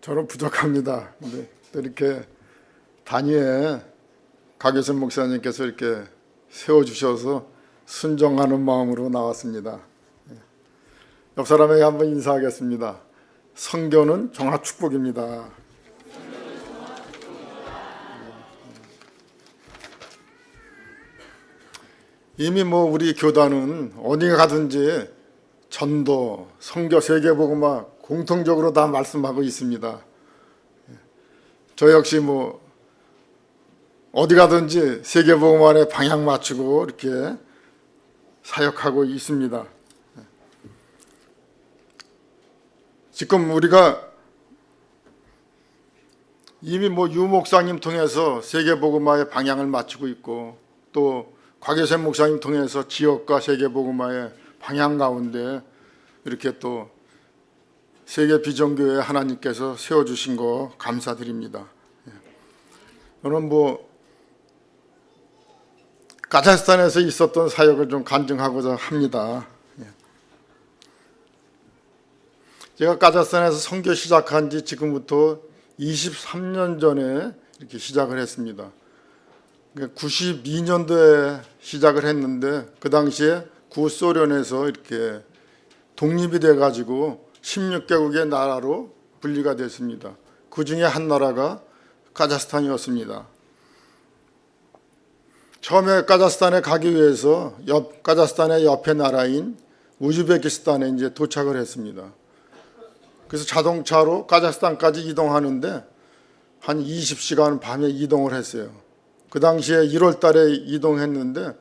저는 부족합니다. 근데 또 이렇게 단위에 박예선 목사님께서 이렇게 세워주셔서 순종하는 마음으로 나왔습니다. 옆 사람에게 한번 인사하겠습니다. 선교는 종합축복입니다. 이미 우리 교단은 어디 가든지 전도, 선교, 세계복음화 공통적으로 다 말씀하고 있습니다. 저 역시 어디 가든지 세계복음화에 방향 맞추고 이렇게 사역하고 있습니다. 지금 우리가 이미 유 목사님 통해서 세계복음화의 방향을 맞추고 있고, 또 곽예선 목사님 통해서 지역과 세계복음화의 방향 가운데 이렇게 또 세계 비전교회 하나님께서 세워주신 거 감사드립니다. 저는 카자흐스탄에서 있었던 사역을 좀 간증하고자 합니다. 제가 카자흐스탄에서 선교 시작한 지 지금부터 23년 전에 이렇게 시작을 했습니다. 92년도에 시작을 했는데, 그 당시에 구소련에서 이렇게 독립이 돼가지고 16개국의 나라로 분리가 됐습니다. 그 중에 한 나라가 카자흐스탄이었습니다. 처음에 카자흐스탄에 가기 위해서 카자흐스탄의 옆에 나라인 우즈베키스탄에 이제 도착을 했습니다. 그래서 자동차로 카자흐스탄까지 이동하는데 한 20시간 밤에 이동을 했어요. 그 당시에 1월 달에 이동했는데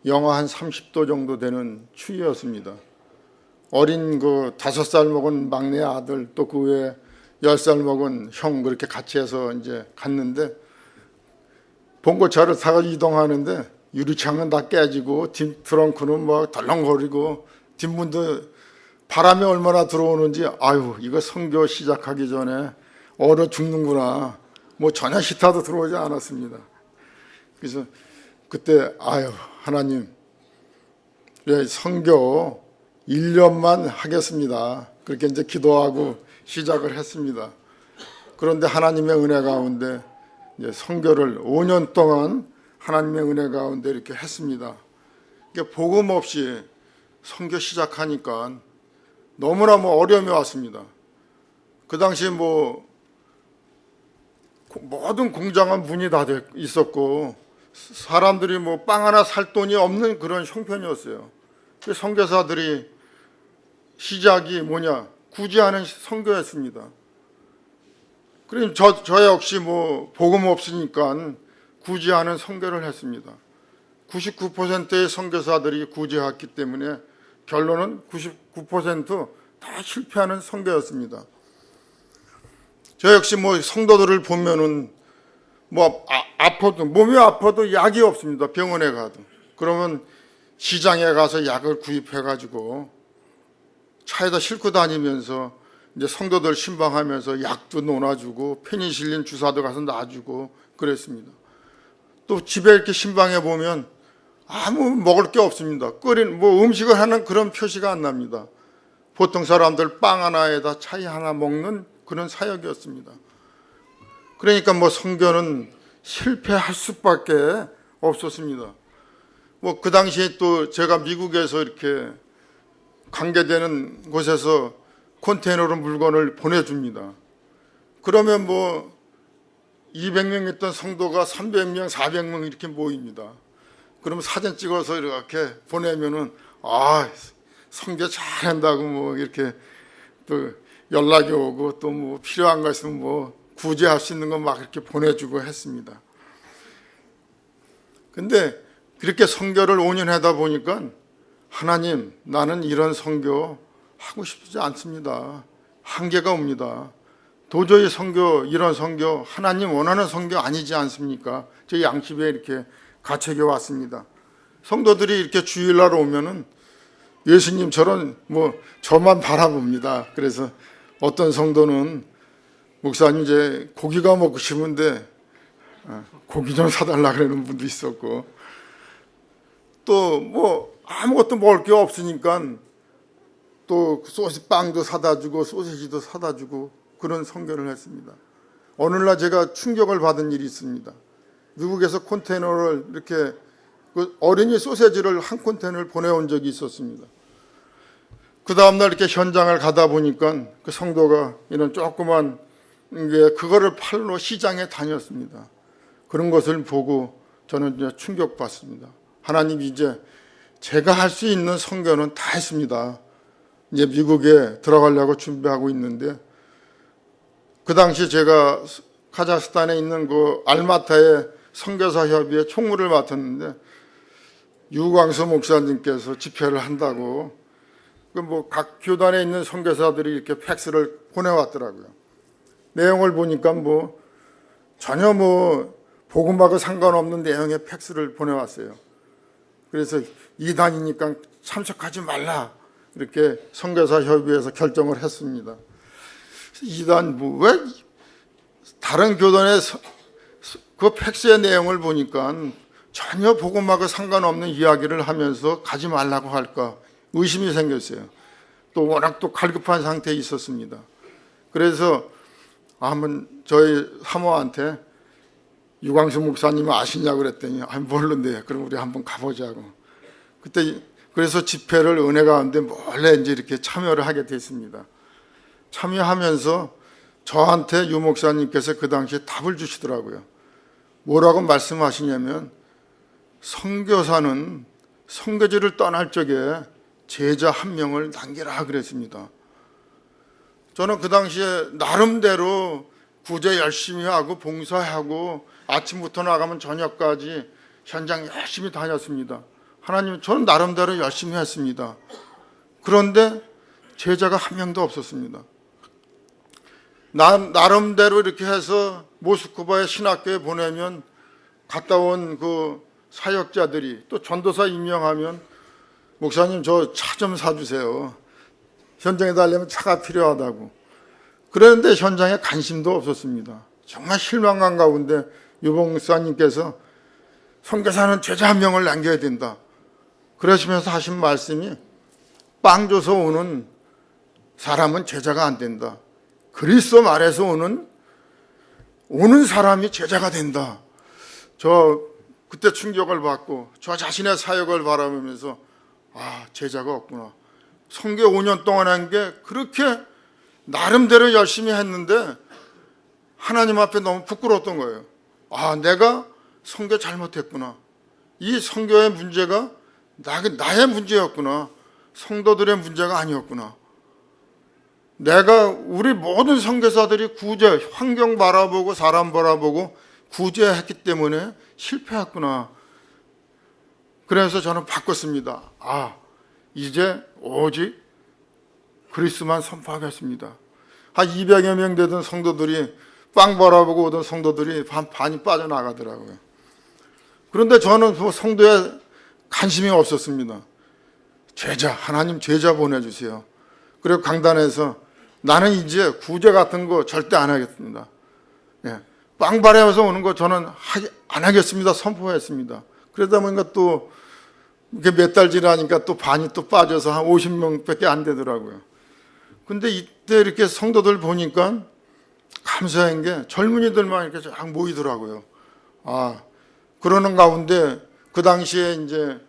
영하 한 30도 정도 되는 추위였습니다. 어린 5살 먹은 막내 아들, 또 그 외에 10살 먹은 형, 그렇게 같이 해서 이제 갔는데, 봉고차를 타고 이동하는데 유리창은 다 깨지고 트렁크는 덜렁거리고, 뒷문도 바람이 얼마나 들어오는지, 아유, 이거 선교 시작하기 전에 얼어 죽는구나. 전혀 시타도 들어오지 않았습니다. 그래서 그때 하나님, 선교 1년만 하겠습니다. 그렇게 이제 기도하고 시작을 했습니다. 그런데 하나님의 은혜 가운데 이제 선교를 5년 동안 하나님의 은혜 가운데 이렇게 했습니다. 복음 없이 선교 시작하니까 너무나 어려움이 왔습니다. 그 당시 모든 공장은 문이 다 있었고, 사람들이 빵 하나 살 돈이 없는 그런 형편이었어요. 선교사들이 시작이 구제하는 선교였습니다. 그럼 저 역시 복음 없으니까 구제하는 선교를 했습니다. 99%의 선교사들이 구제했기 때문에 결론은 99%다 실패하는 선교였습니다. 저 역시 성도들을 보면은 아파도, 몸이 아파도 약이 없습니다. 병원에 가도. 그러면 시장에 가서 약을 구입해가지고 차에다 싣고 다니면서 이제 성도들 신방하면서 약도 놓아주고 페니실린 주사도 가서 놔주고 그랬습니다. 또 집에 이렇게 신방해 보면 아무 먹을 게 없습니다. 음식을 하는 그런 표시가 안 납니다. 보통 사람들 빵 하나에다 차이 하나 먹는 그런 사역이었습니다. 그러니까 선교는 실패할 수밖에 없었습니다. 그 당시에 또 제가 미국에서 이렇게 관계되는 곳에서 컨테이너로 물건을 보내줍니다. 그러면 200명 있던 성도가 300명, 400명 이렇게 모입니다. 그러면 사진 찍어서 이렇게 보내면은, 선교 잘한다고 이렇게 또 연락이 오고, 또 필요한 거 있으면 구제할 수 있는 거 막 이렇게 보내주고 했습니다. 근데 그렇게 선교를 5년 하다 보니까, 하나님, 나는 이런 선교 하고 싶지 않습니다. 한계가 옵니다. 도저히 이런 선교, 하나님 원하는 선교 아니지 않습니까? 저희 양십에 이렇게 가책에 왔습니다. 성도들이 이렇게 주일날 오면은 예수님처럼 저만 바라봅니다. 그래서 어떤 성도는, 목사님 이제 고기가 먹고 싶은데 고기 좀 사달라 그러는 분도 있었고, 또 아무것도 먹을 게 없으니까 또 빵도 사다 주고 소시지도 사다 주고 그런 선교를 했습니다. 오늘날 제가 충격을 받은 일이 있습니다. 미국에서 컨테이너를 이렇게 그 어린이 소세지를 한 컨테이너를 보내온 적이 있었습니다. 그 다음날 이렇게 현장을 가다 보니까 그 성도가 이런 조그만 게 그거를 팔러 시장에 다녔습니다. 그런 것을 보고 저는 이제 충격받습니다. 하나님이 이제 제가 할 수 있는 선교는 다 했습니다. 이제 미국에 들어가려고 준비하고 있는데 그 당시 제가 카자흐스탄에 있는 그 알마타의 선교사 협의회 총무를 맡았는데 유광수 목사님께서 집회를 한다고 그 뭐 각 교단에 있는 선교사들이 이렇게 팩스를 보내왔더라고요. 내용을 보니까 뭐 전혀 뭐 복음하고 상관없는 내용의 팩스를 보내왔어요. 그래서 이단이니까 참석하지 말라 이렇게 선교사 협의회에서 결정을 했습니다. 이단 뭐 왜 다른 교단의 그 팩스의 내용을 보니까 전혀 복음하고 상관없는 이야기를 하면서 가지 말라고 할까 의심이 생겼어요. 또 워낙 또 갈급한 상태에 있었습니다. 그래서 한번 저희 사모한테 유광수 목사님 아시냐고 그랬더니 모르는데 그럼 우리 한번 가보자고. 그때 그래서 집회를 은혜 가운데 몰래 이제 이렇게 참여를 하게 됐습니다. 참여하면서 저한테 유 목사님께서 그 당시에 답을 주시더라고요. 뭐라고 말씀하시냐면 선교사는 선교지를 떠날 적에 제자 한 명을 남기라 그랬습니다. 저는 그 당시에 나름대로 구제 열심히 하고 봉사하고 아침부터 나가면 저녁까지 현장 열심히 다녔습니다. 하나님, 저는 나름대로 열심히 했습니다. 그런데 제자가 한 명도 없었습니다. 나름대로 이렇게 해서 모스크바의 신학교에 보내면 갔다 온 그 사역자들이 또 전도사 임명하면 목사님 저 차 좀 사주세요. 현장에 달려면 차가 필요하다고. 그런데 현장에 관심도 없었습니다. 정말 실망한 가운데 유봉사님께서 선교사는 제자 한 명을 남겨야 된다. 그러시면서 하신 말씀이 빵 줘서 오는 사람은 제자가 안 된다. 그리스도 말에서 오는 사람이 제자가 된다. 저 그때 충격을 받고 저 자신의 사역을 바라보면서 제자가 없구나. 선교 5년 동안 한 게 그렇게 나름대로 열심히 했는데 하나님 앞에 너무 부끄러웠던 거예요. 내가 선교 잘못했구나. 이 선교의 문제가 나의 문제였구나. 성도들의 문제가 아니었구나. 내가 우리 모든 선교사들이 구제, 환경 바라보고 사람 바라보고 구제했기 때문에 실패했구나. 그래서 저는 바꿨습니다. 이제 오직 그리스도만 선포하겠습니다. 한 200여 명 되던 성도들이 빵 바라보고 오던 성도들이 반이 빠져나가더라고요. 그런데 저는 그 성도에 관심이 없었습니다. 하나님 제자 보내주세요. 그리고 강단에서 나는 이제 구제 같은 거 절대 안 하겠습니다. 빵 바라면서 오는 거 저는 안 하겠습니다. 선포했습니다. 그러다 보니까 또 이렇게 몇 달 지나니까 또 반이 또 빠져서 한 50명밖에 안 되더라고요. 근데 이때 이렇게 성도들 보니까 감사한 게 젊은이들만 이렇게 쫙 모이더라고요. 그러는 가운데 그 당시에 이제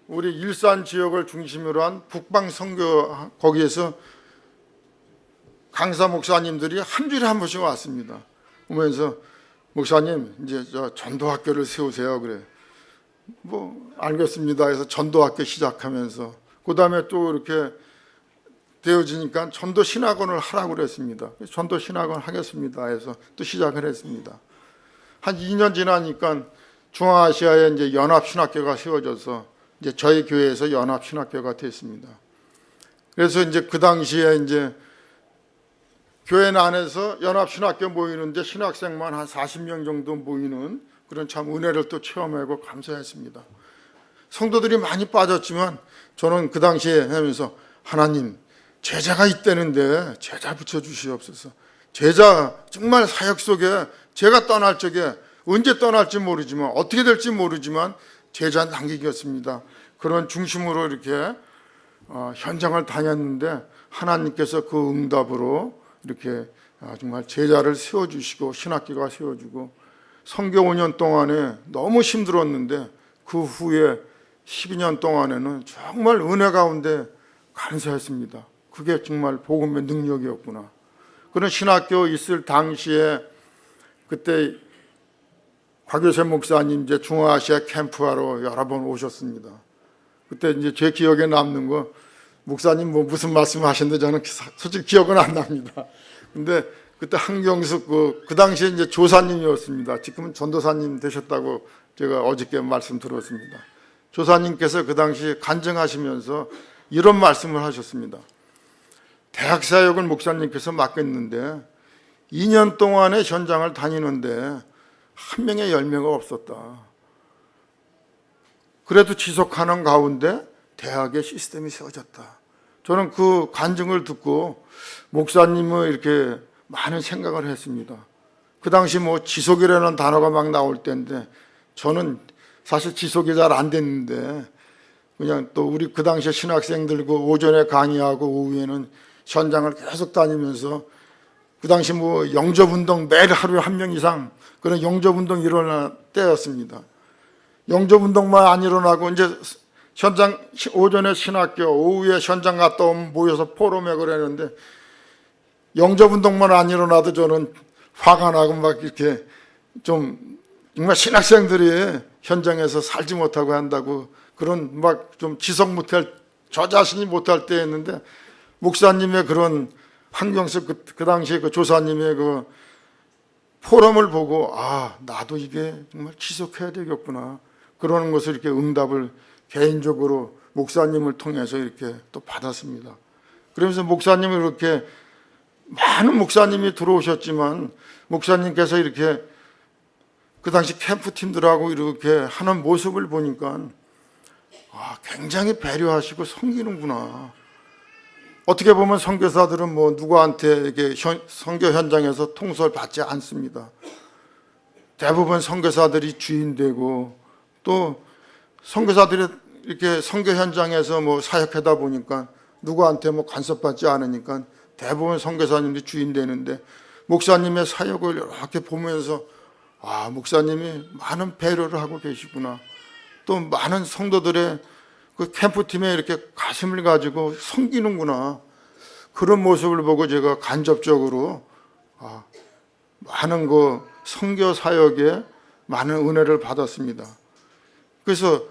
우리 일산 지역을 중심으로 한 북방 선교 거기에서 강사 목사님들이 한 주에 한 번씩 왔습니다. 오면서 목사님 이제 저 전도학교를 세우세요. 그래. 알겠습니다 해서 전도학교 시작하면서 그 다음에 또 이렇게 되어지니까 전도 신학원을 하라고 그랬습니다. 전도 신학원 하겠습니다 해서 또 시작을 했습니다. 한 2년 지나니까 중앙아시아에 이제 연합신학교가 세워져서 이제 저희 교회에서 연합신학교가 됐습니다. 그래서 이제 그 당시에 이제 교회 안에서 연합신학교 모이는데 신학생만 한 40명 정도 모이는 그런 참 은혜를 또 체험하고 감사했습니다. 성도들이 많이 빠졌지만 저는 그 당시에 하면서 하나님 제자가 있다는데 제자 붙여주시옵소서. 제자 정말 사역 속에 제가 떠날 적에 언제 떠날지 모르지만 어떻게 될지 모르지만 제자 남기겠습니다. 그런 중심으로 이렇게 현장을 다녔는데 하나님께서 그 응답으로 이렇게 정말 제자를 세워주시고 신학교가 세워주고 선교 5년 동안에 너무 힘들었는데 그 후에 12년 동안에는 정말 은혜 가운데 감사했습니다. 그게 정말 복음의 능력이었구나. 그런 신학교 있을 당시에 그때 곽효세 목사님 이제 중앙아시아 캠프하러 여러 번 오셨습니다. 그때 이제 제 기억에 남는 거 목사님 뭐 무슨 말씀 하셨는데 저는 솔직히 기억은 안 납니다. 근데 그때 한경숙 그 당시에 이제 조사님이었습니다. 지금은 전도사님 되셨다고 제가 어저께 말씀 들었습니다. 조사님께서 그 당시 간증하시면서 이런 말씀을 하셨습니다. 대학 사역을 목사님께서 맡겼는데 2년 동안의 현장을 다니는데 한 명의 열매가 없었다. 그래도 지속하는 가운데 대학의 시스템이 세워졌다. 저는 그 간증을 듣고 목사님은 이렇게 많은 생각을 했습니다. 그 당시 뭐 지속이라는 단어가 막 나올 때인데 저는 사실 지속이 잘 안 됐는데 그냥 또 우리 그 당시에 신학생들 그 오전에 강의하고 오후에는 현장을 계속 다니면서 그 당시 뭐 영접운동 매일 하루에 한 명 이상 그런 영접운동 일어날 때였습니다. 영접운동만 안 일어나고 이제 현장 오전에 신학교 오후에 현장 갔다 오면 모여서 포럼에 그러는데 영접운동만 안 일어나도 저는 화가 나고 막 이렇게 좀 정말 신학생들이 현장에서 살지 못하고 한다고 그런 막 좀 지속 못할 저 자신이 못할 때였는데 목사님의 그런 한경석 그 당시에 그 조사님의 그 포럼을 보고 나도 이게 정말 지속해야 되겠구나 그러는 것을 이렇게 응답을 개인적으로 목사님을 통해서 이렇게 또 받았습니다. 그러면서 목사님이 이렇게 많은 목사님이 들어오셨지만 목사님께서 이렇게 그 당시 캠프팀들하고 이렇게 하는 모습을 보니까 굉장히 배려하시고 섬기는구나. 어떻게 보면 선교사들은 뭐 누구한테 이렇게 선교 현장에서 통솔 받지 않습니다. 대부분 선교사들이 주인되고 또 선교사들이 이렇게 선교 현장에서 뭐 사역하다 보니까 누구한테 뭐 간섭받지 않으니까 대부분 선교사님들이 주인되는데 목사님의 사역을 이렇게 보면서 목사님이 많은 배려를 하고 계시구나. 또 많은 성도들의 그 캠프팀에 이렇게 가슴을 가지고 섬기는구나. 그런 모습을 보고 제가 간접적으로 많은 그 선교 사역에 많은 은혜를 받았습니다. 그래서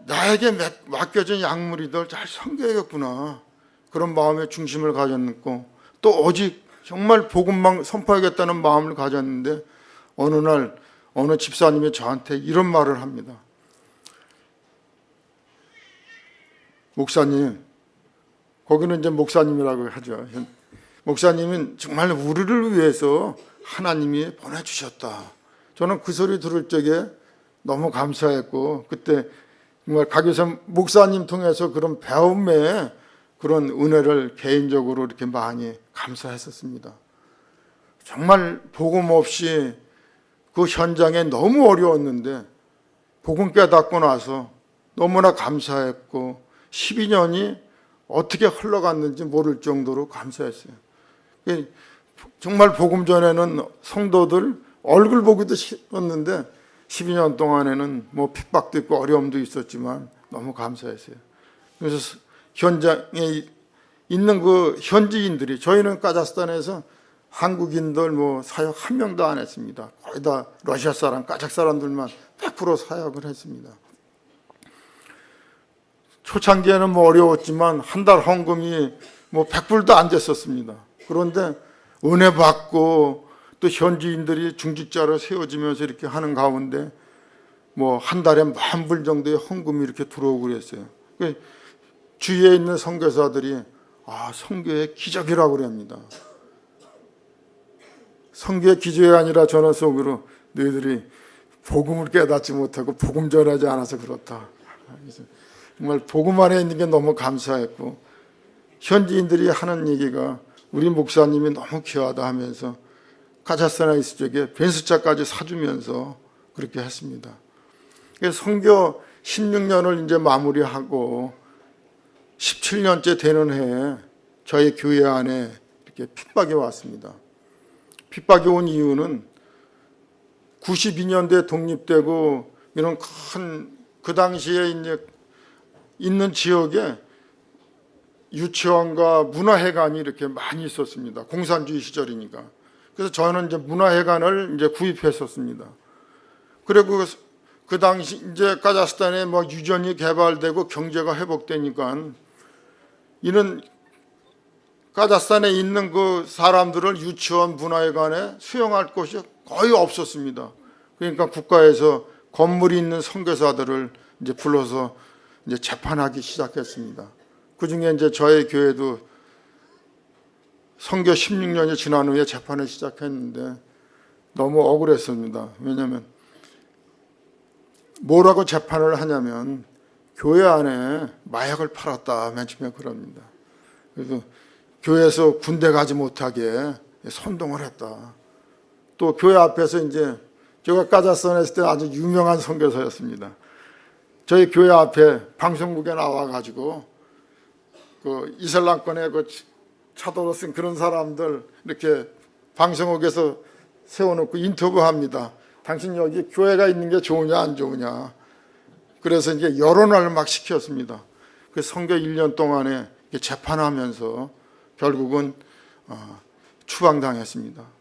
나에게 맡겨진 약물이들 잘 섬겨야겠구나. 그런 마음의 중심을 가졌고 또 오직 정말 복음만 선포하겠다는 마음을 가졌는데 어느 날 어느 집사님이 저한테 이런 말을 합니다. 목사님, 거기는 이제 목사님이라고 하죠. 목사님은 정말 우리를 위해서 하나님이 보내주셨다. 저는 그 소리 들을 적에 너무 감사했고 그때 정말 곽효선 목사님 통해서 그런 배움에 그런 은혜를 개인적으로 이렇게 많이 감사했었습니다. 정말 복음 없이 그 현장에 너무 어려웠는데 복음 깨닫고 나서 너무나 감사했고 12년이 어떻게 흘러갔는지 모를 정도로 감사했어요. 정말 복음 전에는 성도들 얼굴 보기도 싫었는데 12년 동안에는 뭐 핍박도 있고 어려움도 있었지만 너무 감사했어요. 그래서 현장에 있는 그 현지인들이 저희는 카자흐스탄에서 한국인들 뭐 사역 한 명도 안 했습니다. 거의 다 러시아 사람, 카자흐 사람들만 100% 사역을 했습니다. 초창기에는 뭐 어려웠지만 한 달 헌금이 뭐 100불도 안 됐었습니다. 그런데 은혜 받고 또 현지인들이 중직자로 세워지면서 이렇게 하는 가운데 뭐 한 달에 10,000불 정도의 헌금이 이렇게 들어오고 그랬어요. 주위에 있는 선교사들이 선교의 기적이라고 그럽니다. 선교의 기적이 아니라 전화 속으로 너희들이 복음을 깨닫지 못하고 복음 전하지 않아서 그렇다. 정말 복음 안에 있는 게 너무 감사했고 현지인들이 하는 얘기가 우리 목사님이 너무 귀하다 하면서 카자흐스탄에 있을 적에 벤츠차까지 사주면서 그렇게 했습니다. 선교 16년을 이제 마무리하고 17년째 되는 해에 저희 교회 안에 이렇게 핍박이 왔습니다. 핍박이 온 이유는 92년도에 독립되고 이런 큰 그 당시에 이제 있는 지역에 유치원과 문화회관이 이렇게 많이 있었습니다. 공산주의 시절이니까. 그래서 저는 이제 문화회관을 이제 구입했었습니다. 그리고 그 당시 이제 카자흐스탄에 뭐 유전이 개발되고 경제가 회복되니까 이는 카자흐스탄에 있는 그 사람들을 유치원 문화회관에 수용할 곳이 거의 없었습니다. 그러니까 국가에서 건물이 있는 선교사들을 이제 불러서 이제 재판하기 시작했습니다. 그 중에 이제 저희 교회도 선교 16년이 지난 후에 재판을 시작했는데 너무 억울했습니다. 왜냐하면 뭐라고 재판을 하냐면 교회 안에 마약을 팔았다 맨 처음에 그럽니다. 그래서 교회에서 군대 가지 못하게 선동을 했다. 또 교회 앞에서 이제 제가 카자흐스탄에 있을 때 아주 유명한 선교사였습니다. 저희 교회 앞에 방송국에 나와가지고 그 이슬람권의 그 차도로 쓴 그런 사람들 이렇게 방송국에서 세워놓고 인터뷰합니다. 당신 여기 교회가 있는 게 좋으냐 안 좋으냐. 그래서 이제 여론을 막 시켰습니다. 그 선교 1년 동안에 재판하면서 결국은 추방당했습니다.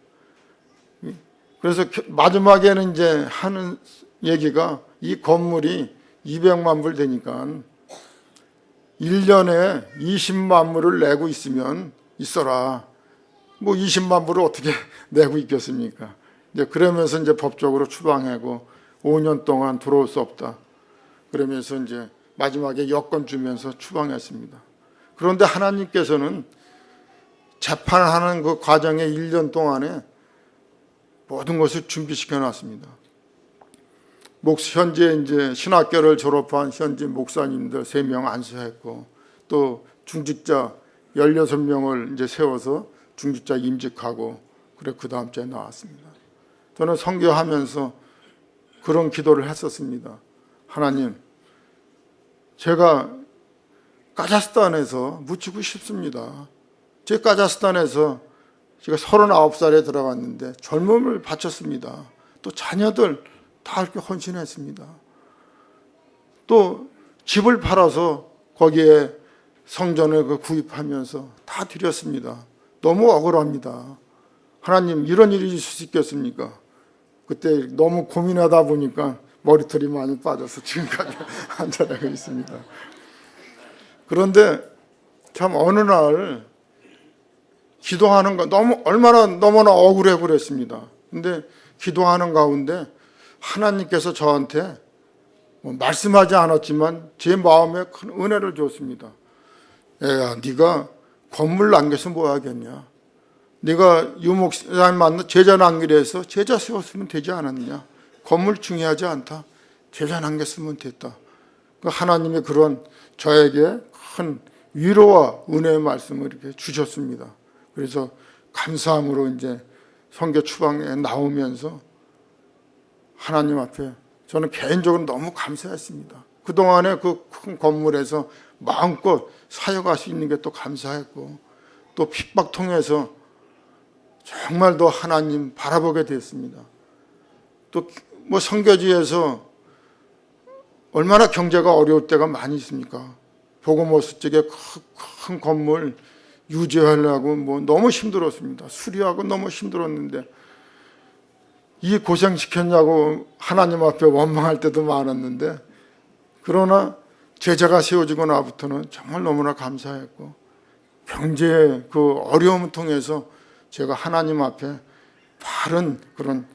그래서 마지막에는 이제 하는 얘기가 이 건물이 200만 불 되니까 1년에 20만 불을 내고 있으면 있어라. 뭐 20만 불을 어떻게 내고 있겠습니까? 이제 그러면서 이제 법적으로 추방하고 5년 동안 들어올 수 없다. 그러면서 이제 마지막에 여권 주면서 추방했습니다. 그런데 하나님께서는 재판하는 그 과정의 1년 모든 것을 준비시켜 놨습니다. 현재 이제 신학교를 졸업한 현지 목사님들 3명 안수했고 또 중직자 16명을 이제 세워서 중직자 임직하고 그래 그 다음 주에 나왔습니다. 저는 선교하면서 그런 기도를 했었습니다. 하나님, 제가 카자흐스탄에서 묻히고 싶습니다. 제 카자흐스탄에서 제가 39살에 들어갔는데 젊음을 바쳤습니다. 또 자녀들 다 이렇게 헌신했습니다. 또 집을 팔아서 거기에 성전을 구입하면서 다 드렸습니다. 너무 억울합니다. 하나님, 이런 일이 있을 수 있겠습니까? 그때 너무 고민하다 보니까 머리털이 많이 빠져서 지금까지 앉아나고 있습니다. 그런데 참 어느 날 기도하는 거 너무나 억울해 그랬습니다. 근데 기도하는 가운데 하나님께서 저한테 말씀하지 않았지만 제 마음에 큰 은혜를 줬습니다. 야, 네가 건물 남겨서 뭐 하겠냐? 네가 유목사님 만나 제자 남기려 해서 제자 세웠으면 되지 않았느냐? 건물 중요하지 않다. 제자 남겼으면 됐다. 하나님의 그런 저에게 큰 위로와 은혜의 말씀을 이렇게 주셨습니다. 그래서 감사함으로 이제 선교 추방에 나오면서 하나님 앞에 저는 개인적으로 너무 감사했습니다. 그동안에 그 큰 건물에서 마음껏 사역할 수 있는 게 또 감사했고 또 핍박 통해서 정말 더 하나님 바라보게 됐습니다. 또 뭐 선교지에서 얼마나 경제가 어려울 때가 많이 있습니까? 보고모스 쪽에 큰 건물 유지하려고 뭐 너무 힘들었습니다. 수리하고 너무 힘들었는데 이 고생시켰냐고 하나님 앞에 원망할 때도 많았는데 그러나 제자가 세워지고 나부터는 정말 너무나 감사했고 경제의 그 어려움을 통해서 제가 하나님 앞에 바른 그런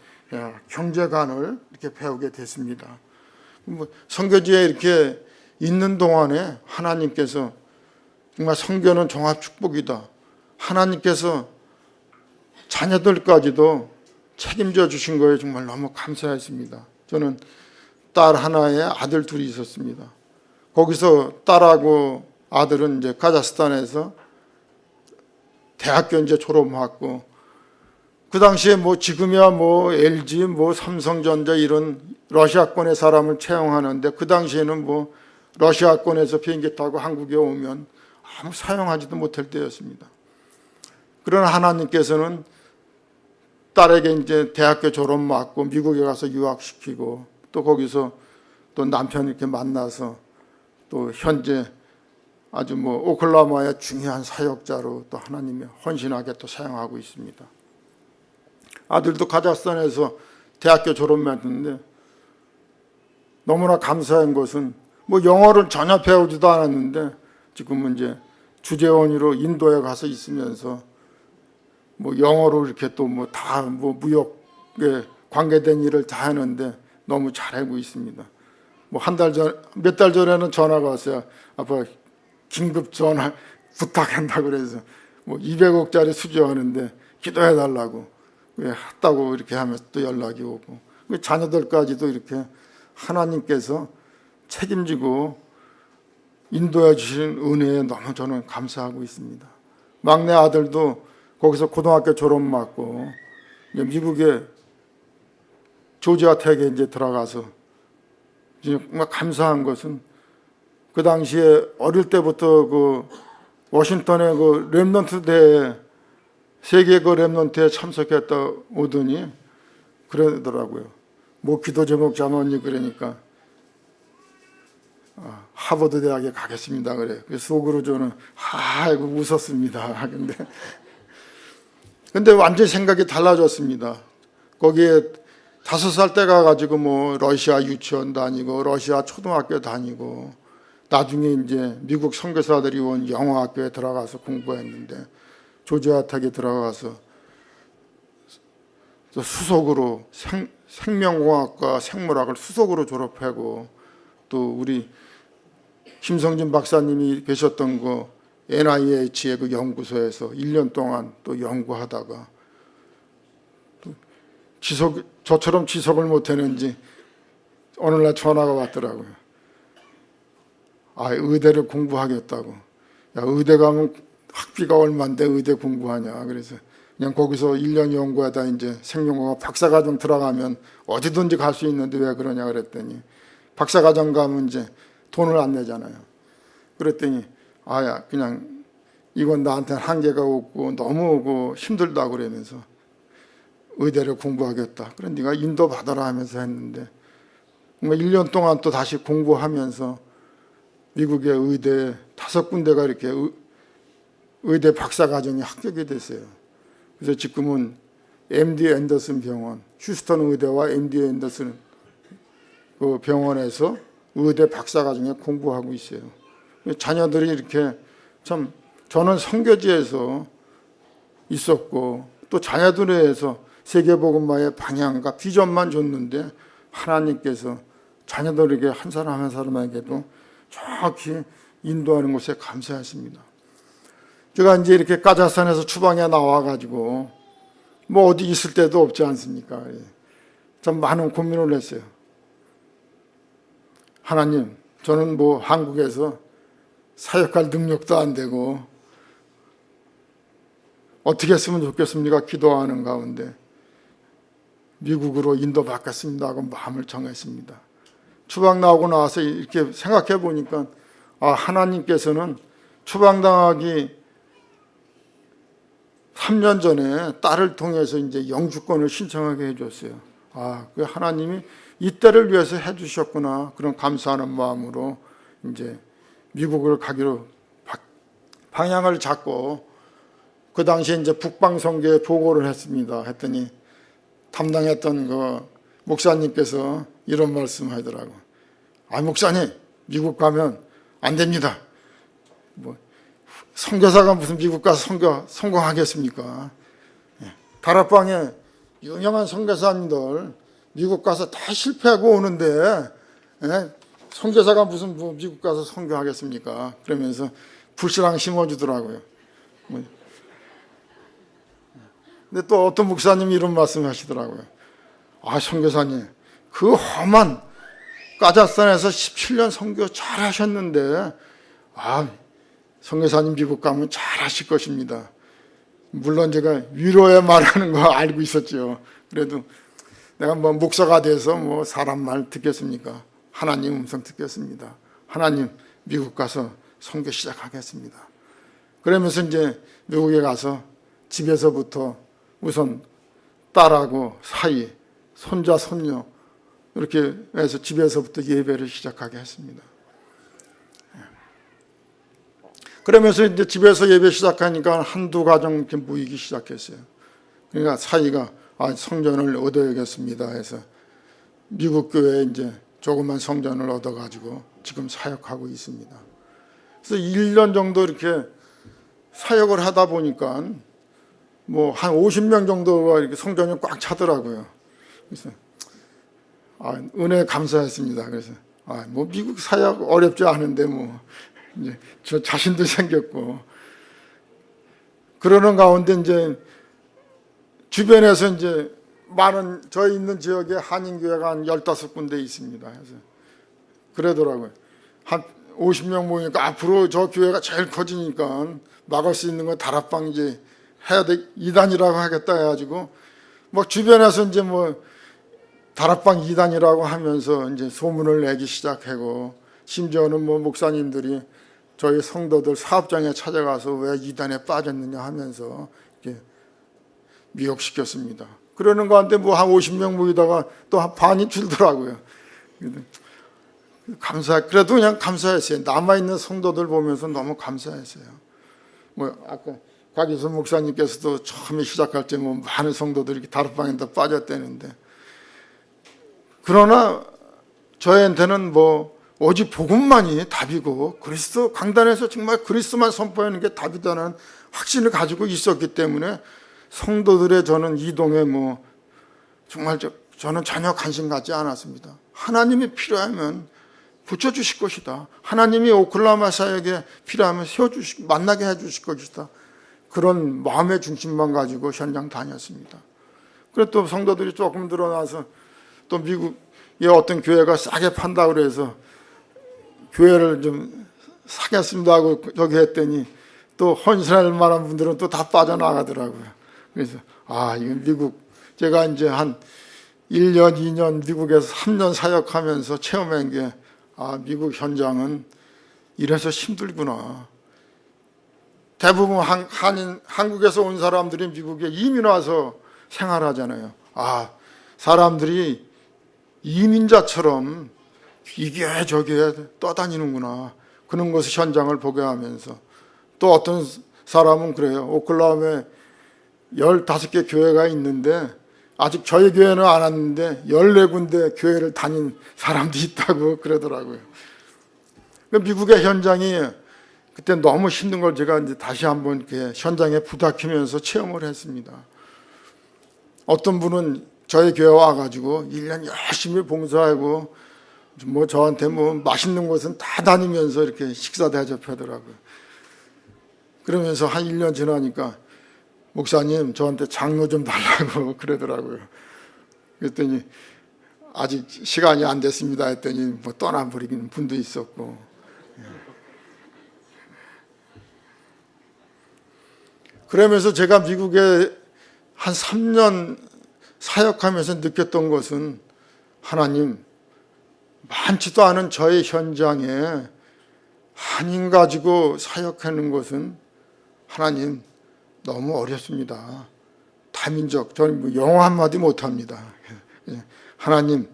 경제관을 이렇게 배우게 됐습니다. 선교지에 이렇게 있는 동안에 하나님께서 정말 선교는 종합 축복이다. 하나님께서 자녀들까지도 책임져 주신 거에 정말 너무 감사했습니다. 저는 딸 하나에 아들 둘이 있었습니다. 거기서 딸하고 아들은 이제 카자흐스탄에서 대학교 이제 졸업하고 그 당시에 뭐 지금이야 뭐 LG 뭐 삼성전자 이런 러시아권의 사람을 채용하는데 그 당시에는 뭐 러시아권에서 비행기 타고 한국에 오면 아무 사용하지도 못할 때였습니다. 그러나 하나님께서는 딸에게 이제 대학교 졸업 맞고 미국에 가서 유학시키고 또 거기서 또 남편 이렇게 만나서 또 현재 아주 뭐 오클라호마의 중요한 사역자로 또 하나님이 헌신하게 또 사용하고 있습니다. 아들도 카자흐스탄에서 대학교 졸업했는데 너무나 감사한 것은 뭐 영어를 전혀 배우지도 않았는데 지금은 이제 주재원으로 인도에 가서 있으면서 뭐 영어로 이렇게 또 뭐 다 뭐 무역에 관계된 일을 다 하는데 너무 잘하고 있습니다. 뭐 몇 달 전에는 전화가 왔어요. 아빠 긴급 전화 부탁한다 그래서 뭐 200억짜리 수주하는데 기도해 달라고 했다고 이렇게 하면서 또 연락이 오고 자녀들까지도 이렇게 하나님께서 책임지고 인도해 주신 은혜에 너무 저는 감사하고 있습니다. 막내 아들도 거기서 고등학교 졸업 맞고 미국의 조지아 텍에 이제 들어가서 정말 감사한 것은 그 당시에 어릴 때부터 그 워싱턴의 그 렘넌트 대회 세계 그 렘넌트에 참석했다 오더니 그러더라고요. 뭐 기도 제목 자모니 그러니까 하버드 대학에 가겠습니다 그래. 그래서 속으로 저는 아이고 웃었습니다. 근데 완전히 생각이 달라졌습니다. 거기에 5살 때 가가지고 뭐 러시아 유치원 다니고 러시아 초등학교 다니고 나중에 이제 미국 선교사들이 온 영어학교에 들어가서 공부했는데 조지아 텍에 들어가서 수석으로 생명공학과 생물학을 수석으로 졸업하고 또 우리 김성진 박사님이 계셨던 그 NIH의 그 연구소에서 1년 동안 또 연구하다가 또 저처럼 지속을 못했는지 어느 날 전화가 왔더라고요. 의대를 공부하겠다고. 야, 의대 가면 학비가 얼마인데 의대 공부하냐. 그래서 그냥 거기서 1년 연구하다 이제 생명공학 박사과정 들어가면 어디든지 갈 수 있는데 왜 그러냐 그랬더니 박사과정 가면 이제 돈을 안 내잖아요. 그랬더니 그냥 이건 나한테는 한계가 없고 너무 힘들다 그러면서 의대를 공부하겠다. 그래 네가 인도 받아라 하면서 했는데 1년 동안 또 다시 공부하면서 미국의 의대 5군데가 이렇게 의대 박사과정이 합격이 됐어요. 그래서 지금은 MD 앤더슨 병원, 휴스턴 의대와 MD 앤더슨 그 병원에서 의대 박사과정에 공부하고 있어요. 자녀들이 이렇게 참 저는 선교지에서 있었고 또 자녀들에 의해서 세계복음화의 방향과 비전만 줬는데 하나님께서 자녀들에게 한 사람 한 사람에게도 정확히 인도하는 것에 감사했습니다. 제가 이제 이렇게 카자흐스탄에서 추방에 나와가지고 뭐 어디 있을 때도 없지 않습니까? 참 많은 고민을 했어요. 하나님, 저는 뭐 한국에서 사역할 능력도 안 되고 어떻게 했으면 좋겠습니까? 기도하는 가운데 미국으로 인도받겠습니다 하고 마음을 정했습니다. 추방 나오고 나와서 이렇게 생각해 보니까 하나님께서는 추방당하기 3년 전에 딸을 통해서 이제 영주권을 신청하게 해줬어요. 그 하나님이 이 때를 위해서 해주셨구나. 그런 감사하는 마음으로 이제 미국을 가기로 방향을 잡고 그 당시에 이제 북방선교에 보고를 했습니다. 했더니 담당했던 그 목사님께서 이런 말씀 하더라고. 목사님, 미국 가면 안 됩니다. 뭐 선교사가 무슨 미국 가서 성공하겠습니까? 다락방에 유명한 선교사님들 미국 가서 다 실패하고 오는데 선교사가 무슨 미국 가서 선교하겠습니까? 그러면서 불신앙 심어주더라고요. 근데 또 어떤 목사님이 이런 말씀 하시더라고요. 선교사님, 그 험한 카자흐스탄에서 17년 선교 잘 하셨는데 선교사님 미국 가면 잘 하실 것입니다. 물론 제가 위로의 말하는 거 알고 있었죠. 그래도 내가 뭐 목사가 돼서 뭐 사람 말 듣겠습니까? 하나님 음성 듣겠습니다. 하나님 미국 가서 선교 시작하겠습니다. 그러면서 이제 미국에 가서 집에서부터 우선 딸하고 사이, 손자, 손녀 이렇게 해서 집에서부터 예배를 시작하게 했습니다. 그러면서 이제 집에서 예배 시작하니까 한두 가정 이렇게 모이기 시작했어요. 그러니까 사이가 성전을 얻어야겠습니다 해서 미국 교회에 이제 조그만 성전을 얻어가지고 지금 사역하고 있습니다. 그래서 1년 정도 이렇게 사역을 하다 보니까 뭐 한 50명 정도가 이렇게 성전이 꽉 차더라고요. 그래서 은혜 감사했습니다. 그래서 뭐 미국 사역 어렵지 않은데 뭐 이제 저 자신도 생겼고 그러는 가운데 이제 주변에서 이제 많은 저희 있는 지역에 한인교회가 한 15군데 있습니다. 그래서 그러더라고요. 한 50명 모이니까 앞으로 저 교회가 제일 커지니까 막을 수 있는 건 다락방 이제 해야 돼. 2단이라고 하겠다 해가지고 뭐 주변에서 이제 뭐 다락방 2단이라고 하면서 이제 소문을 내기 시작하고 심지어는 뭐 목사님들이 저희 성도들 사업장에 찾아가서 왜 2단에 빠졌느냐 하면서 이렇게 미혹시켰습니다. 그러는 가운데 뭐 한 50명 모이다가 또 한 반이 줄더라고요. 그래도 그냥 감사했어요. 남아있는 성도들 보면서 너무 감사했어요. 뭐 아까 박이선 목사님께서도 처음에 시작할 때 뭐 많은 성도들이 이렇게 다락방에다 빠졌다는데 그러나 저희한테는 뭐 오직 복음만이 답이고 그리스도 강단에서 정말 그리스도만 선포하는 게 답이다는 확신을 가지고 있었기 때문에 성도들의 저는 이동에 뭐 정말 저는 전혀 관심 갖지 않았습니다. 하나님이 필요하면 붙여주실 것이다. 하나님이 오클라호마 사역에 필요하면 만나게 해주실 것이다. 그런 마음의 중심만 가지고 현장 다녔습니다. 그래서 또 성도들이 조금 늘어나서 또 미국의 어떤 교회가 싸게 판다고 그래서 교회를 좀 사겠습니다 하고 저기 했더니 또 헌신할 만한 분들은 또 다 빠져나가더라고요. 그래서 이건 미국 제가 이제 한 1년, 2년 미국에서 3년 사역하면서 체험한 게 미국 현장은 이래서 힘들구나. 대부분 한국에서 온 사람들이 미국에 이민 와서 생활하잖아요. 사람들이 이민자처럼 이게 저게 떠다니는구나. 그런 것을 현장을 보게 하면서 또 어떤 사람은 그래요. 오클라호마에 15개 교회가 있는데 아직 저희 교회는 안 왔는데 14군데 교회를 다닌 사람도 있다고 그러더라고요. 미국의 현장이 그때 너무 힘든 걸 제가 이제 다시 한번 이렇게 현장에 부닥치면서 체험을 했습니다. 어떤 분은 저희 교회 와가지고 1년 열심히 봉사하고 뭐 저한테 뭐 맛있는 곳은 다 다니면서 이렇게 식사 대접하더라고요. 그러면서 한 1년 지나니까 목사님 저한테 장로 좀 달라고 그러더라고요. 그랬더니 아직 시간이 안 됐습니다 했더니 뭐 떠나버리는 분도 있었고. 그러면서 제가 미국에 한 3년 사역하면서 느꼈던 것은 하나님 많지도 않은 저의 현장에 한인 가지고 사역하는 것은 하나님 너무 어렵습니다. 다민족, 저는 뭐 영어 한마디 못합니다. 하나님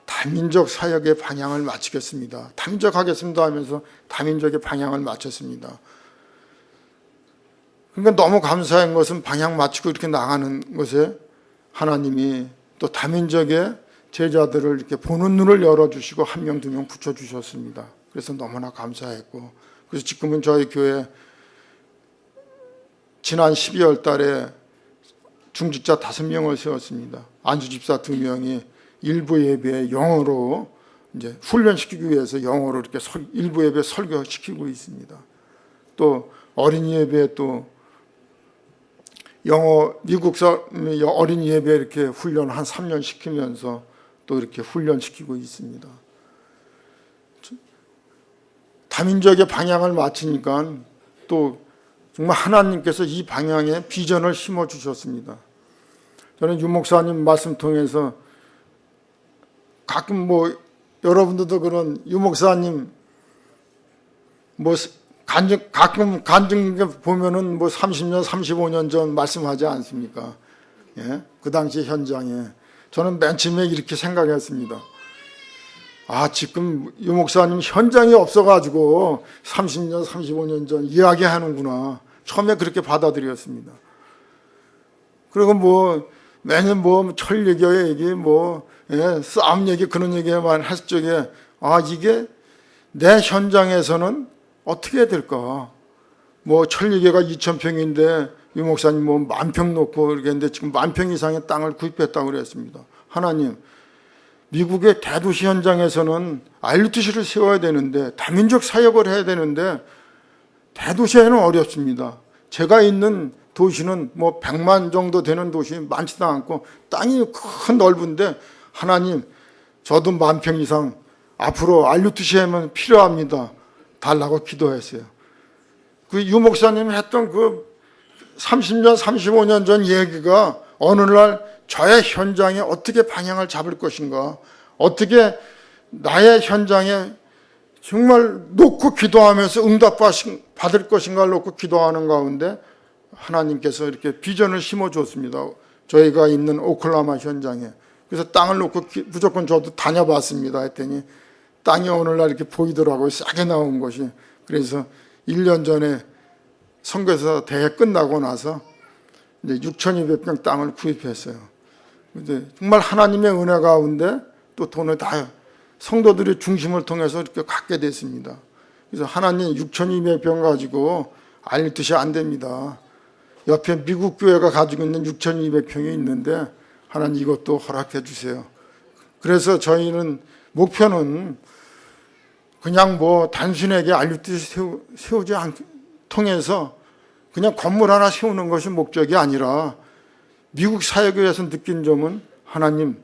다민족 사역의 방향을 맞추겠습니다. 다민족 하겠습니다 하면서 다민족의 방향을 맞췄습니다. 그러니까 너무 감사한 것은 방향 맞추고 이렇게 나가는 것에 하나님이 또 다민족의 제자들을 이렇게 보는 눈을 열어주시고 한 명, 두 명 붙여주셨습니다. 그래서 너무나 감사했고, 그래서 지금은 저희 교회 지난 12월 달에 중직자 5명을 세웠습니다. 안수집사 2명이 일부 예배에 영어로 이제 훈련시키기 위해서 영어로 이렇게 일부 예배 설교시키고 있습니다. 또 어린이 예배에 또 영어 미국서 어린이 예배 이렇게 훈련 한 3년 시키면서 또 이렇게 훈련시키고 있습니다. 다민족의 방향을 맞추니까 또 정말 하나님께서 이 방향에 비전을 심어주셨습니다. 저는 유 목사님 말씀 통해서 가끔 뭐 여러분들도 그런 유 목사님 뭐 가끔 간증 보면은 뭐 30년, 35년 전 말씀하지 않습니까? 예? 그 당시 현장에 저는 맨 처음에 이렇게 생각했습니다. 아, 지금 유 목사님 현장이 없어가지고 30년, 35년 전 이야기하는구나. 처음에 그렇게 받아들였습니다. 그리고 뭐 매년 뭐 철 얘기, 뭐 싸움 얘기 그런 얘기만 했을 적에 아, 이게 내 현장에서는 어떻게 해야 될까? 뭐 철 얘기가 2,000평인데 유 목사님 뭐 10,000평 놓고 이렇게 했는데 지금 10,000평 이상의 땅을 구입했다고 그랬습니다. 하나님, 미국의 대도시 현장에서는 RUTC를 세워야 되는데 다민족 사역을 해야 되는데 대도시에는 어렵습니다. 제가 있는 도시는 뭐 100만 정도 되는 도시 많지도 않고 땅이 큰 넓은데 하나님, 저도 10,000평 이상 앞으로 RUTC에만 필요합니다. 달라고 기도했어요. 그 유 목사님이 했던 그 30년, 35년 전 얘기가 어느 날 저의 현장에 어떻게 방향을 잡을 것인가, 어떻게 나의 현장에 정말 놓고 기도하면서 응답 받을 것인가를 놓고 기도하는 가운데 하나님께서 이렇게 비전을 심어줬습니다. 저희가 있는 오클라호마 현장에. 그래서 땅을 놓고 무조건 저도 다녀봤습니다. 했더니 땅이 오늘날 이렇게 보이더라고요. 싸게 나온 것이. 그래서 1년 전에 선교사 대회 끝나고 나서 이제 6,200평 땅을 구입했어요. 근데 정말 하나님의 은혜 가운데 또 돈을 다 성도들의 중심을 통해서 이렇게 갖게 됐습니다. 그래서 하나님 6,200평 가지고 RUTC 안 됩니다. 옆에 미국 교회가 가지고 있는 6,200평이 있는데 하나님 이것도 허락해 주세요. 그래서 저희는 목표는 그냥 뭐 단순하게 RUTC 세우지 통해서 그냥 건물 하나 세우는 것이 목적이 아니라 미국 사역에서 느낀 점은 하나님,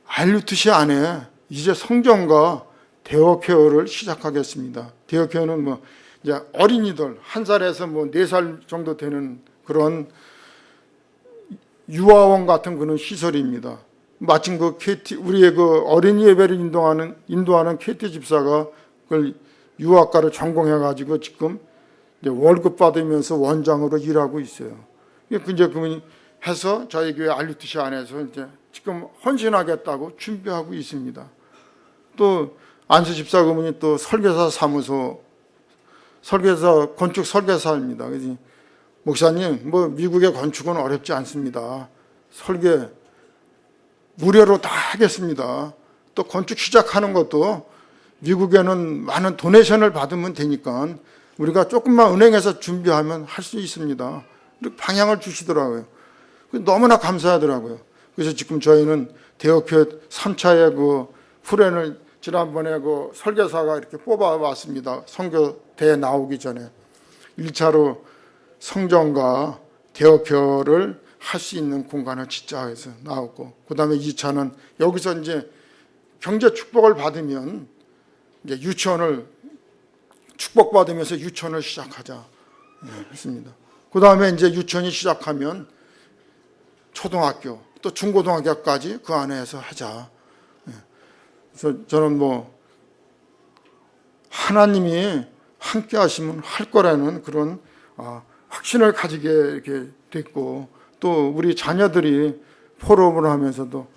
RUTC 안에 이제 성전과 대어케어를 시작하겠습니다. 대어케어는 뭐 이제 어린이들 1살에서 뭐 4살 정도 되는 그런 유아원 같은 그런 시설입니다. 마침 그 KT, 우리의 그 어린이 예배를 인도하는 KT 집사가 그걸 유아과를 전공해가지고 지금 이제 월급 받으면서 원장으로 일하고 있어요. 이제 그분이 해서 저희 교회 RUTC 안에서 이제 지금 헌신하겠다고 준비하고 있습니다. 또 안수 집사 그분이 또 설계사 사무소, 건축 설계사입니다. 그래서 목사님, 뭐 미국의 건축은 어렵지 않습니다. 설계 무료로 다 하겠습니다. 또 건축 시작하는 것도 미국에는 많은 도네이션을 받으면 되니까 우리가 조금만 은행에서 준비하면 할 수 있습니다. 이렇게 방향을 주시더라고요. 너무나 감사하더라고요. 그래서 지금 저희는 대역회 3차의 그 플랜을 지난번에 그 설계사가 이렇게 뽑아왔습니다. 선교대에 나오기 전에 1차로 성전과 대역회를 할 수 있는 공간을 짓자 해서 나왔고, 그 다음에 2차는 여기서 이제 경제 축복을 받으면 이제 유치원을 축복받으면서 유치원을 시작하자 했습니다. 그 다음에 이제 유치원이 시작하면 초등학교 또 중고등학교까지 그 안에서 하자. 그래서 저는 뭐 하나님이 함께 하시면 할 거라는 그런 확신을 가지게 이렇게 됐고, 또 우리 자녀들이 포럼을 하면서도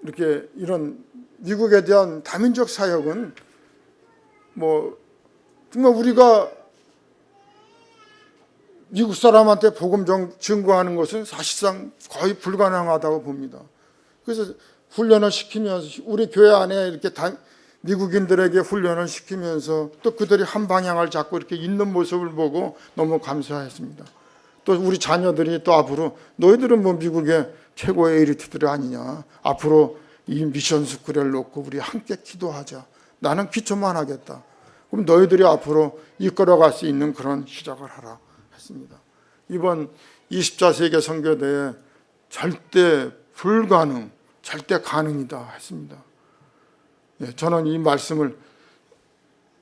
이렇게 이런 미국에 대한 다민족 사역은 뭐 정말 우리가 미국 사람한테 복음 증거하는 것은 사실상 거의 불가능하다고 봅니다. 그래서 훈련을 시키면서 우리 교회 안에 이렇게 미국인들에게 훈련을 시키면서 또 그들이 한 방향을 잡고 이렇게 있는 모습을 보고 너무 감사했습니다. 또 우리 자녀들이 또 앞으로 너희들은 뭐 미국의 최고의 엘리트들이 아니냐, 앞으로 이 미션 스쿨을 놓고 우리 함께 기도하자. 나는 기초만 하겠다. 그럼 너희들이 앞으로 이끌어갈 수 있는 그런 시작을 하라 했습니다. 이번 20자 세계 선교대에 절대 불가능, 절대 가능이다 했습니다. 저는 이 말씀을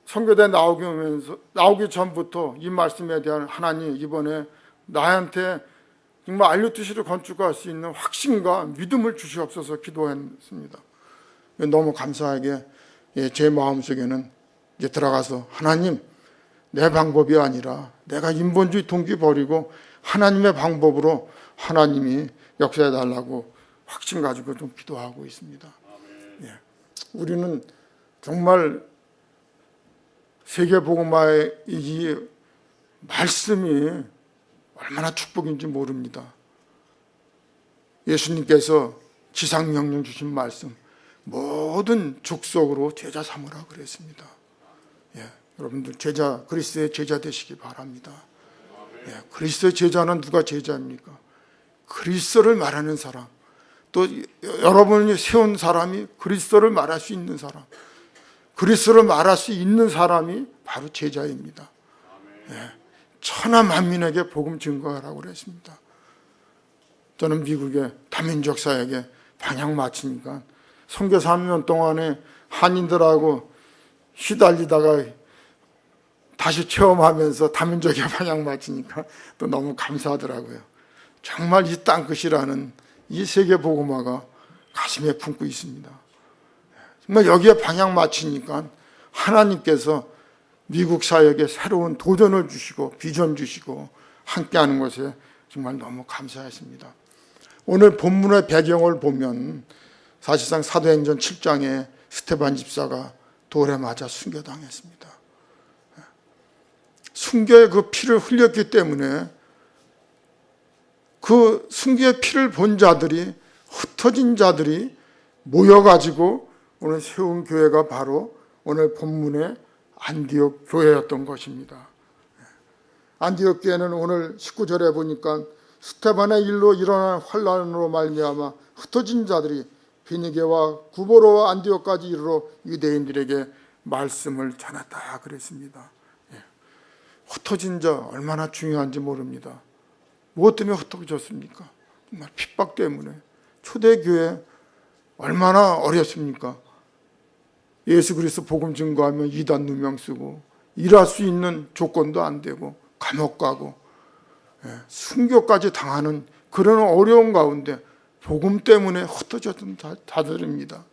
선교대 나오기 전부터 이 말씀에 대한 하나님 이번에 나한테 정말 RUTC를 건축할 수 있는 확신과 믿음을 주시옵소서 기도했습니다. 너무 감사하게 제 마음속에는 이제 들어가서 하나님 내 방법이 아니라 내가 인본주의 동기 버리고 하나님의 방법으로 하나님이 역사해 달라고 확신 가지고 좀 기도하고 있습니다. 예. 우리는 정말 세계복음화의 이 말씀이 얼마나 축복인지 모릅니다. 예수님께서 지상명령 주신 말씀, 모든 족속으로 제자 삼으라 그랬습니다. 예, 여러분들 그리스도의 제자 되시기 바랍니다. 예, 그리스도의 제자는 누가 제자입니까? 그리스도를 말하는 사람, 또 여러분이 세운 사람이 그리스도를 말할 수 있는 사람, 그리스도를 말할 수 있는 사람이 바로 제자입니다. 예, 천하 만민에게 복음 증거하라고 그랬습니다. 저는 미국의 다민족 사역에 방향 맞추니까 선교 3년 동안에 한인들하고 휘달리다가 다시 체험하면서 다민족에 방향 맞추니까 또 너무 감사하더라고요. 정말 이 땅끝이라는 이 세계 복음화가 가슴에 품고 있습니다. 정말 여기에 방향 맞추니까 하나님께서 미국 사역에 새로운 도전을 주시고 비전 주시고 함께하는 것에 정말 너무 감사했습니다. 오늘 본문의 배경을 보면 사실상 사도행전 7장에 스데반 집사가 돌에 맞아 순교당했습니다. 순교의 그 피를 흘렸기 때문에 그 순교의 피를 본 자들이, 흩어진 자들이 모여가지고 오늘 세운 교회가 바로 오늘 본문의 안디옥 교회였던 것입니다. 안디옥 교회는 오늘 19절에 보니까 스데반의 일로 일어난 환란으로 말미암아 흩어진 자들이 비니게와 구보로와 안디옥까지 이르러 유대인들에게 말씀을 전했다 그랬습니다. 흩어진 자 얼마나 중요한지 모릅니다. 무엇 때문에 흩어졌습니까? 정말 핍박 때문에. 초대교회 얼마나 어렵습니까? 예수 그리스도 복음 증거하면 이단 누명 쓰고 일할 수 있는 조건도 안 되고 감옥 가고 순교까지 당하는 그런 어려운 가운데 복음 때문에 흩어졌던 자들입니다.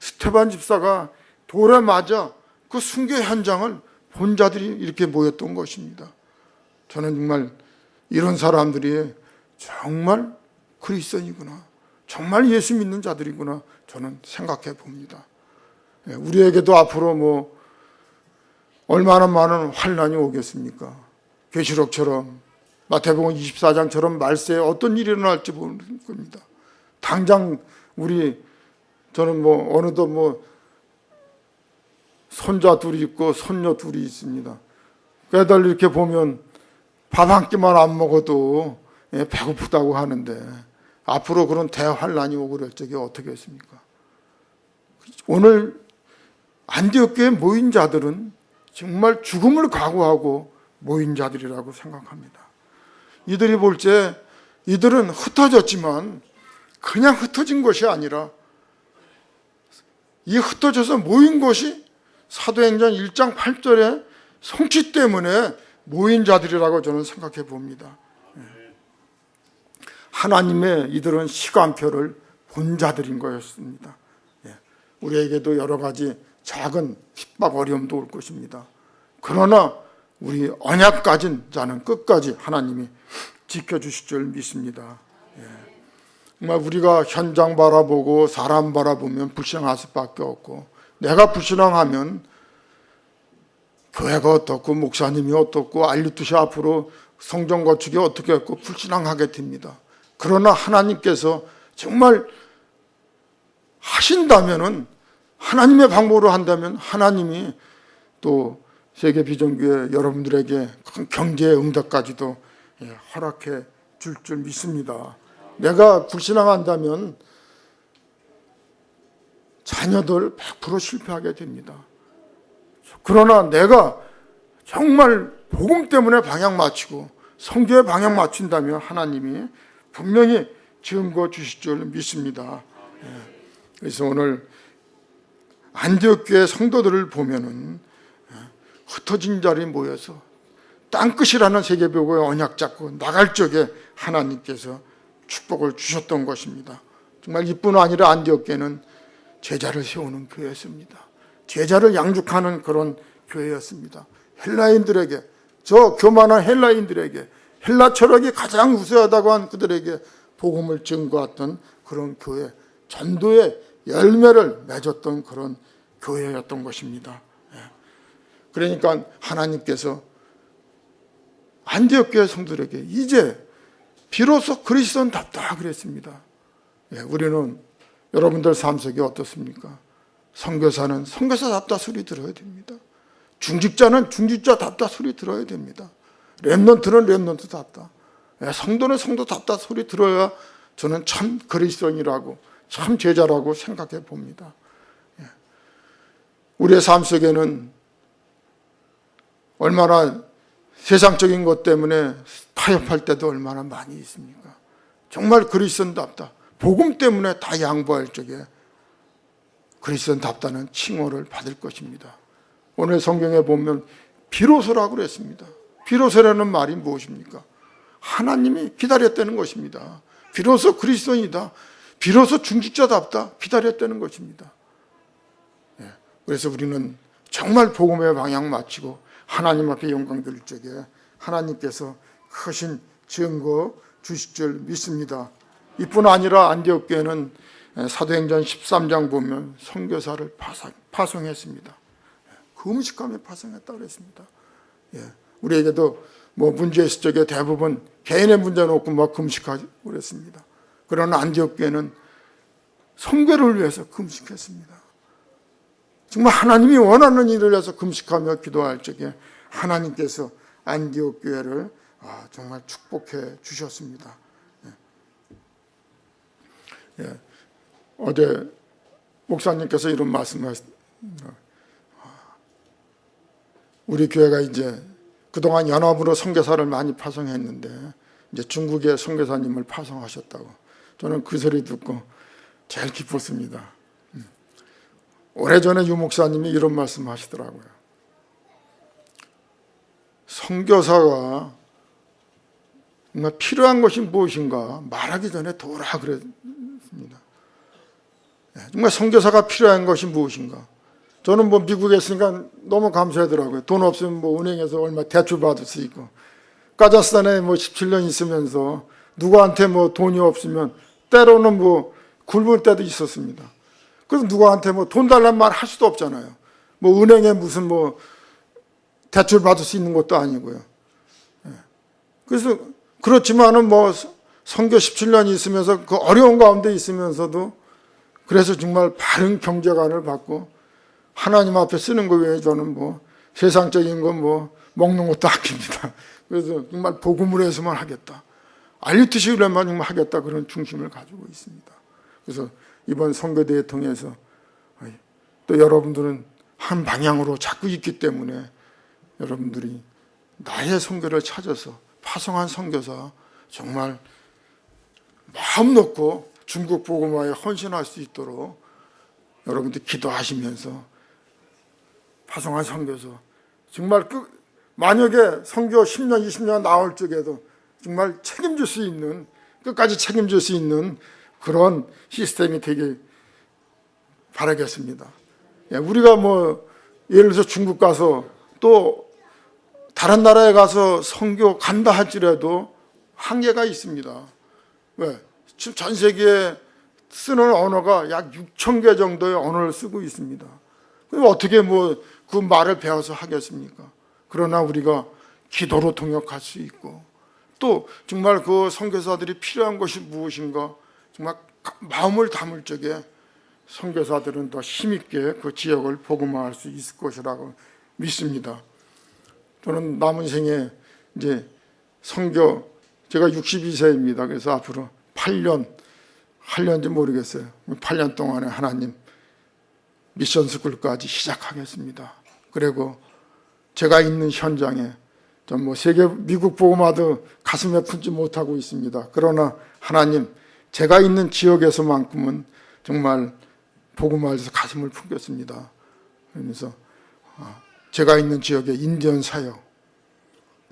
스데반 집사가 돌에 맞아 그 순교 현장을 본 자들이 이렇게 모였던 것입니다. 저는 정말 이런 사람들이 정말 그리스도인이구나, 정말 예수 믿는 자들이구나 저는 생각해 봅니다. 우리에게도 앞으로 얼마나 많은 환난이 오겠습니까? 계시록처럼 마태복음 24장처럼 말세에 어떤 일이 일어날지 모르는 겁니다. 당장 저는 어느덧 손자 둘이 있고 손녀 둘이 있습니다. 애들 이렇게 보면 밥 한 끼만 안 먹어도 배고프다고 하는데 앞으로 그런 대환란이 오고 그럴 적이 어떻게 했습니까? 오늘 안디옥 교회에 모인 자들은 정말 죽음을 각오하고 모인 자들이라고 생각합니다. 이들이 볼 때 이들은 흩어졌지만 그냥 흩어진 것이 아니라 이 흩어져서 모인 것이 사도행전 1장 8절의 성취 때문에 모인 자들이라고 저는 생각해 봅니다. 하나님의 이들은 시간표를 본 자들인 거였습니다. 우리에게도 여러 가지 작은 핍박 어려움도 올 것입니다. 그러나 우리 언약 가진 자는 끝까지 하나님이 지켜주실 줄 믿습니다. 정말 우리가 현장 바라보고 사람 바라보면 불신앙할 수밖에 없고, 내가 불신앙하면 교회가 어떻고 목사님이 어떻고 알리투시 앞으로 성전 건축이 어떻게 했고 불신앙하게 됩니다. 그러나 하나님께서 정말 하신다면은, 하나님의 방법으로 한다면 하나님이 또 세계 비전교회 여러분들에게 큰 경제의 응답까지도 허락해 줄 믿습니다. 내가 불신앙한다면 자녀들 100% 실패하게 됩니다. 그러나 내가 정말 복음 때문에 방향 맞추고 성교에 방향 맞춘다면 하나님이 분명히 증거 주실 줄 믿습니다. 그래서 오늘 안디옥 교회 성도들을 보면은 흩어진 자리에 모여서 땅끝이라는 세계벽의 언약 잡고 나갈 적에 하나님께서 축복을 주셨던 것입니다. 정말 이뿐 아니라 안디옥 교회는 제자를 세우는 교회였습니다. 제자를 양육하는 그런 교회였습니다. 헬라인들에게, 저 교만한 헬라인들에게, 헬라 철학이 가장 우수하다고 한 그들에게 복음을 증거했던 그런 교회, 전도의 열매를 맺었던 그런 교회였던 것입니다. 그러니까 하나님께서 안디옥 교회 성도들에게 이제 비로소 그리스도인답다 그랬습니다. 우리는 여러분들 삶 속에 어떻습니까? 선교사는 선교사답다 소리 들어야 됩니다. 중직자는 중직자답다 소리 들어야 됩니다. 렘넌트는 렘넌트답다. 성도는 성도답다 소리 들어야 저는 참 그리스도인이라고, 참 제자라고 생각해 봅니다. 우리의 삶 속에는 얼마나 세상적인 것 때문에 타협할 때도 얼마나 많이 있습니까? 정말 그리스도인답다, 복음 때문에 다 양보할 적에 그리스도인답다는 칭호를 받을 것입니다. 오늘 성경에 보면 비로소라고 그랬습니다. 비로소라는 말이 무엇입니까? 하나님이 기다렸다는 것입니다. 비로소 그리스도인이다, 비로소 중직자답다 기다렸다는 것입니다. 그래서 우리는 정말 복음의 방향 맞추고 하나님 앞에 영광 드릴 적에 하나님께서 크신 증거 주실 줄 믿습니다. 이뿐 아니라 안디옥 교회는 사도행전 13장 보면 선교사를 파송했습니다. 금식하며 파송했다고 그랬습니다. 우리에게도 뭐 문제 있을 적에 대부분 개인의 문제는 없고 막 금식하고 그랬습니다. 그러나 안디옥 교회는 선교를 위해서 금식했습니다. 정말 하나님이 원하는 일을 위해서 금식하며 기도할 적에 하나님께서 안디옥 교회를 정말 축복해 주셨습니다. 어제 목사님께서 이런 말씀하셨습니다. 우리 교회가 이제 그동안 연합으로 선교사를 많이 파송했는데 이제 중국에 선교사님을 파송하셨다고. 저는 그 소리 듣고 제일 기뻤습니다. 오래전에 유 목사님이 이런 말씀 하시더라고요. 선교사가 정말 필요한 것이 무엇인가 말하기 전에 도라 그랬습니다. 정말 선교사가 필요한 것이 무엇인가. 저는 뭐 미국에 있으니까 너무 감사하더라고요. 돈 없으면 뭐 은행에서 얼마 대출 받을 수 있고, 카자흐스탄에 뭐 17년 있으면서 누구한테 뭐 돈이 없으면 때로는 뭐 굶을 때도 있었습니다. 그래서 누구한테 뭐 돈 달라는 말 할 수도 없잖아요. 뭐 은행에 무슨 뭐 대출 받을 수 있는 것도 아니고요. 그래서 그렇지만은 뭐 선교 17년이 있으면서 그 어려운 가운데 있으면서도 그래서 정말 바른 경제관을 받고 하나님 앞에 쓰는 거 외에 저는 뭐 세상적인 거 뭐 먹는 것도 아낍니다. 그래서 정말 복음으로 해서만 하겠다, 알리트식으로만 정말 하겠다, 그런 중심을 가지고 있습니다. 그래서 이번 선교대회 통해서 또 여러분들은 한 방향으로 자꾸 있기 때문에 여러분들이 나의 선교를 찾아서 파송한 선교사 정말 마음 놓고 중국 복음화에 헌신할 수 있도록 여러분들 기도하시면서 파송한 선교사 정말 만약에 선교 10년 20년 나올 적에도 정말 책임질 수 있는, 끝까지 책임질 수 있는 그런 시스템이 되길 바라겠습니다. 우리가 뭐 예를 들어서 중국 가서 또 다른 나라에 가서 선교 간다 할지라도 한계가 있습니다. 왜? 지금 전 세계에 쓰는 언어가 약 6,000개 정도의 언어를 쓰고 있습니다. 그럼 어떻게 뭐 그 말을 배워서 하겠습니까? 그러나 우리가 기도로 통역할 수 있고, 또 정말 그 선교사들이 필요한 것이 무엇인가 정말 마음을 담을 적에 선교사들은 더 힘있게 그 지역을 복음화할 수 있을 것이라고 믿습니다. 저는 남은 생에 이제 선교, 제가 62세입니다. 그래서 앞으로 8년 할는지 모르겠어요. 8년 동안에 하나님 미션 스쿨까지 시작하겠습니다. 그리고 제가 있는 현장에 좀 뭐 세계 미국 복음화도 가슴에 품지 못하고 있습니다. 그러나 하나님, 제가 있는 지역에서만큼은 정말 복음화에서 가슴을 품겠습니다. 그러면서 제가 있는 지역의 인디언 사역,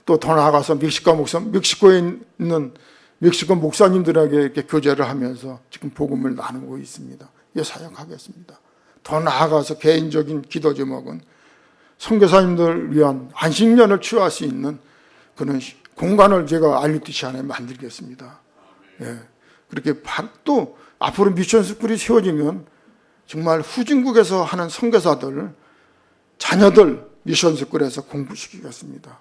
또 더 나아가서 멕시코에 있는 멕시코 목사님들에게 이렇게 교제를 하면서 지금 복음을 나누고 있습니다. 예, 사역하겠습니다. 더 나아가서 개인적인 기도 제목은 선교사님들 위한 안식년을 취할 수 있는 그런 공간을 제가 알리티시 안에 만들겠습니다. 예. 그렇게 또 앞으로 미션 스쿨이 세워지면 정말 후진국에서 하는 선교사들, 자녀들 미션 스쿨에서 공부시키겠습니다.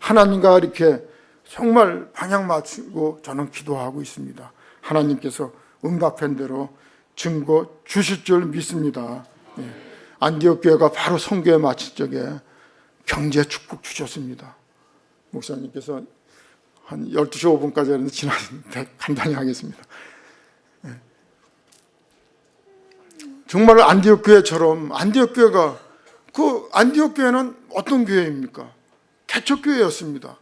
하나님과 이렇게 정말 방향 맞추고 저는 기도하고 있습니다. 하나님께서 응답한 대로 증거 주실 줄 믿습니다. 예. 안디옥 교회가 바로 선교에 마칠 적에 경제 축복 주셨습니다. 목사님께서 한 12시 5분까지 했는데 지났는데 간단히 하겠습니다. 예. 정말 안디옥 교회처럼 안디옥 교회가 그 안디옥 교회는 어떤 교회입니까? 개척 교회였습니다.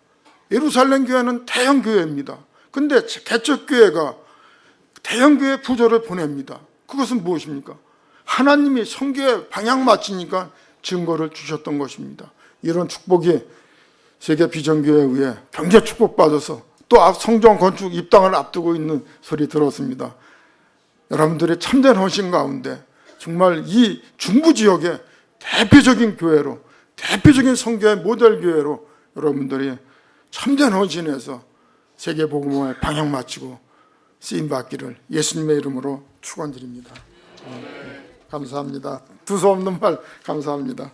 예루살렘 교회는 대형 교회입니다. 근데 개척 교회가 대형 교회 부조를 보냅니다. 그것은 무엇입니까? 하나님이 선교에 방향 맞추니까 증거를 주셨던 것입니다. 이런 축복이 세계 비전교회에 의해 경제 축복받아서 또 성전 건축 입당을 앞두고 있는 소리 들었습니다. 여러분들의 참된 헌신 가운데 정말 이 중부 지역의 대표적인 교회로, 대표적인 선교의 모델 교회로 여러분들이 참된 헌신해서 세계 복음화에 방향 맞추고 쓰임 받기를 예수님의 이름으로 축원드립니다. 감사합니다. 두서없는 말 감사합니다.